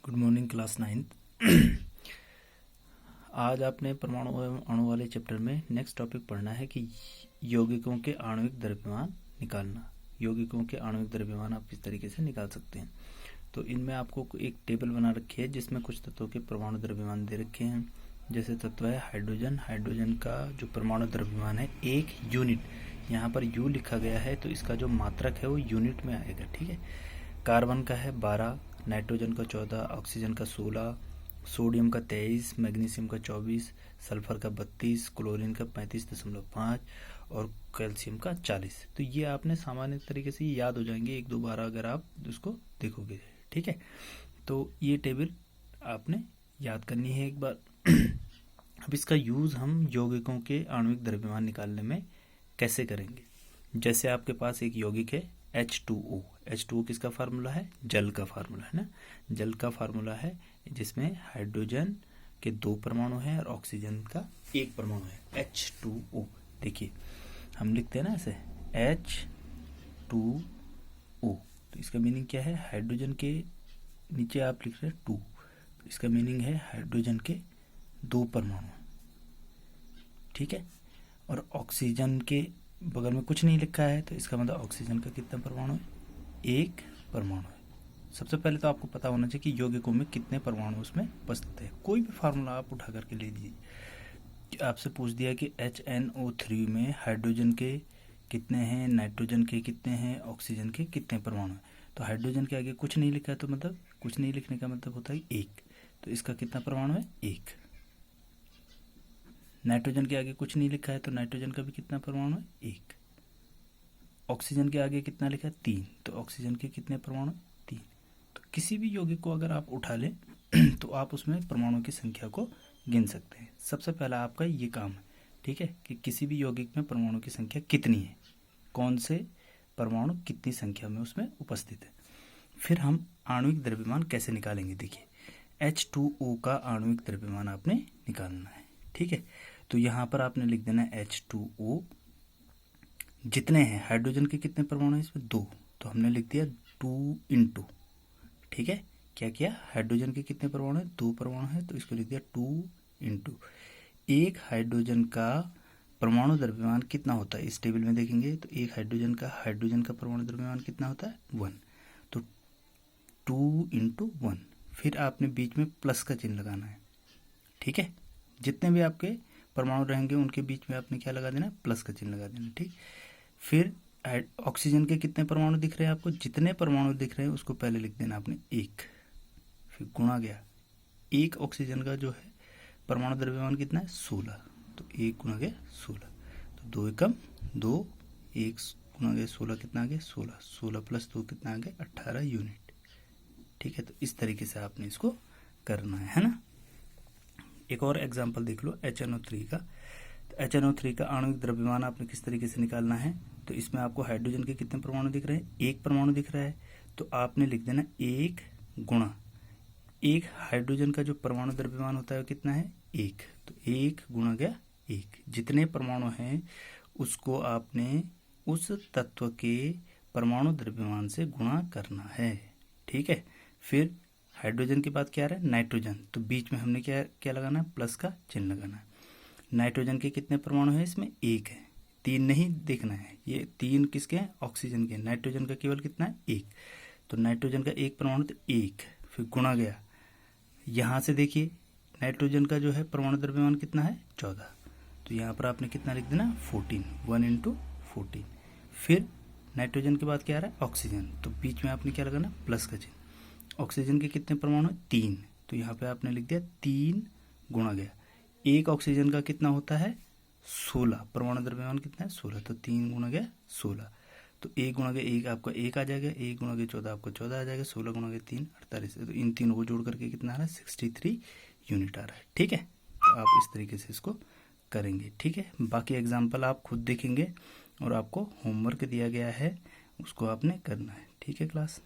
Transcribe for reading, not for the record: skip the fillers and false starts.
Good morning class 9th। आज आपने परमाणु एवं अणु वाले चैप्टर में नेक्स्ट टॉपिक पढ़ना है कि यौगिकों के आणविक द्रव्यमान निकालना। यौगिकों के आणविक द्रव्यमान आप किस तरीके से निकाल सकते हैं। तो इनमें आपको एक टेबल बना रखी है जिसमें कुछ तत्वों के परमाणु द्रव्यमान दे रखे हैं। जैसे तत्व है हाइड्रोजन। हाइड्रोजन का जो परमाणु द्रव्यमान है 1 यूनिट, यहाँ पर यू लिखा गया है तो इसका जो मात्रक है वो यूनिट में आएगा। ठीक है। कार्बन का है 12, नाइट्रोजन का 14, ऑक्सीजन का 16, सोडियम का 23, मैग्नीशियम का 24, सल्फर का 32, क्लोरीन का 35.5 और कैल्शियम का 40। तो ये आपने सामान्य तरीके से याद हो जाएंगे एक दो बार अगर आप उसको देखोगे। ठीक है। तो ये टेबल आपने याद करनी है एक बार। अब इसका यूज़ हम यौगिकों के आणविक द्रव्यमान निकालने में कैसे करेंगे। जैसे आपके पास एक यौगिक है H2O। H2O किसका फार्मूला है? जल का फार्मूला है ना। जल का फार्मूला है जिसमें हाइड्रोजन के 2 परमाणु हैं और ऑक्सीजन का 1 परमाणु है H2O। देखिए हम लिखते हैं ना ऐसे H2O। तो इसका मीनिंग क्या है? हाइड्रोजन के नीचे आप लिख रहे हैं 2, तो इसका मीनिंग है हाइड्रोजन के 2 परमाणु। ठीक है। और ऑक्सीजन के बगल में कुछ नहीं लिखा है तो इसका मतलब ऑक्सीजन का कितना परमाणु है? 1 परमाणु है। सबसे पहले तो आपको पता होना चाहिए कि यौगिकों में कितने परमाणु उसमें उपस्थित है। कोई भी फार्मूला आप उठा करके ले लीजिए। आपसे पूछ दिया कि HNO3 में हाइड्रोजन के कितने हैं, नाइट्रोजन के कितने हैं, ऑक्सीजन के कितने परमाणु हैं। तो हाइड्रोजन के आगे कुछ नहीं लिखा है तो मतलब कुछ नहीं लिखने का मतलब होता है 1। तो इसका कितना परमाणु है? 1। नाइट्रोजन के आगे कुछ नहीं लिखा है तो नाइट्रोजन का भी कितना परमाणु है? 1। ऑक्सीजन के आगे कितना लिखा है? 3। तो ऑक्सीजन के कितने परमाणु? 3। तो किसी भी यौगिक को अगर आप उठा लें तो आप उसमें परमाणुओं की संख्या को गिन सकते हैं। सबसे पहला आपका ये काम है। ठीक है, कि किसी भी यौगिक में परमाणु की संख्या कितनी है, कौन से परमाणु कितनी संख्या में उसमें उपस्थित है। फिर हम आणविक द्रव्यमान कैसे निकालेंगे। देखिए H2O का आणविक द्रव्यमान आपने निकालना है। ठीक है। तो यहाँ पर आपने लिख देना है H2O जितने हैं, हाइड्रोजन के कितने परमाणु हैं इसमें? 2। तो हमने लिख दिया 2 इंटू। ठीक है। क्या किया? हाइड्रोजन के कितने परमाणु हैं? 2 परमाणु हैं तो इसको लिख दिया 2 इंटू। एक हाइड्रोजन का परमाणु द्रव्यमान कितना होता है इस टेबल में देखेंगे तो एक हाइड्रोजन का परमाणु द्रव्यमान कितना होता है? 1। तो 2 इंटू 1। फिर आपने बीच में प्लस का चिन्ह लगाना है। ठीक है। जितने भी आपके परमाणु रहेंगे उनके बीच में आपने क्या लगा देना है? प्लस का चिन्ह लगा देना। ठीक। फिर ऑक्सीजन के कितने परमाणु दिख रहे हैं आपको? जितने परमाणु दिख रहे हैं उसको पहले लिख देना आपने 1, फिर गुणा गया। 1 ऑक्सीजन का जो है परमाणु द्रव्यमान कितना है? 16। तो 1 गुणा गया 16। तो 2 एकम 2, 1 गुणा गया 16 कितना आ गया? 16। 16 प्लस 2 कितना आ गया? 18 यूनिट। ठीक है। तो इस तरीके से आपने इसको करना है ना। एक और एग्जाम्पल देख लो HNO3 का। तो HNO3 का आणविक द्रव्यमान आपने किस तरीके से निकालना है। तो इसमें आपको हाइड्रोजन के कितने परमाणु दिख रहे हैं? 1 परमाणु दिख रहा है। तो आपने लिख देना 1 गुणा 1। हाइड्रोजन का जो परमाणु द्रव्यमान होता है वो कितना है? 1। तो 1 गुणा गया 1। जितने परमाणु हैं उसको आपने उस तत्व के परमाणु द्रव्यमान से गुणा करना है। ठीक है। फिर हाइड्रोजन के बाद क्या आ रहा है? नाइट्रोजन। तो बीच में हमने क्या लगाना है? प्लस का चिन्ह लगाना है। नाइट्रोजन के कितने परमाणु हैं इसमें? 1 है। 3 नहीं देखना है, ये 3 किसके हैं? ऑक्सीजन के। नाइट्रोजन का केवल कितना है? 1। तो नाइट्रोजन का 1 परमाणु तो 1, फिर गुणा गया। यहाँ से देखिए नाइट्रोजन का जो है परमाणु द्रव्यमान कितना है? 14। तो यहाँ पर आपने कितना लिख देना? 14। 1 इंटू 14। फिर नाइट्रोजन के बाद क्या आ रहा है? ऑक्सीजन। तो बीच में आपने क्या लगाना? प्लस का चिन्ह। ऑक्सीजन के कितने परमाणु? 3। तो यहाँ पे आपने लिख दिया 3 गुणा गया। 1 ऑक्सीजन का कितना होता है? 16। परमाणु द्रव्यमान कितना है? 16। तो 3 गुणा गया 16। तो 1 गुणा गया 1 आपका 1 आ जाएगा। 1 गुणा गया 14 आपका 14 आ जाएगा। 16 गुणा गया 3 48। तो इन तीनों को जोड़ करके कितना आ रहा है? 63 यूनिट आ रहा है। ठीक है। तो आप इस तरीके से इसको करेंगे। ठीक है। बाकी एग्जाम्पल आप खुद देखेंगे और आपको होमवर्क दिया गया है उसको आपने करना है। ठीक है क्लास।